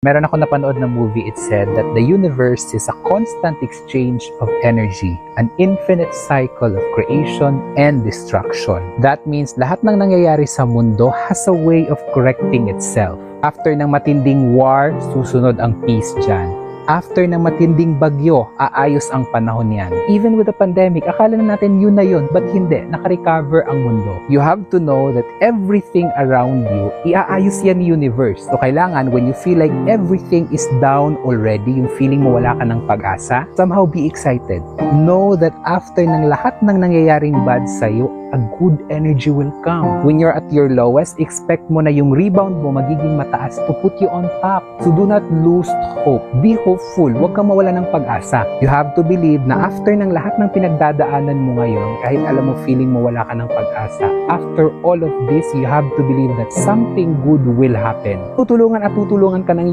Meron ako napanood na movie, it said that the universe is a constant exchange of energy, an infinite cycle of creation and destruction. That means lahat ng nangyayari sa mundo has a way of correcting itself. After ng matinding war, susunod ang peace dyan. After ng matinding bagyo, aayos ang panahon yan. Even with the pandemic, akala na natin yun na yun, but hindi, nakarecover ang mundo. You have to know that everything around you, iaayos yan ni universe. So kailangan, when you feel like everything is down already, yung feeling mo wala ka ng pag-asa, somehow be excited. Know that after ng lahat ng nangyayaring bad sa'yo, a good energy will come. When you're at your lowest, expect mo na yung rebound mo magiging mataas to put you on top. So do not lose hope. Be hopeful. Huwag kang mawala ng pag-asa. You have to believe na after ng lahat ng pinagdadaanan mo ngayon, kahit alam mo feeling mo wala ka ng pag-asa, after all of this, you have to believe that something good will happen. Tutulungan at tutulungan ka ng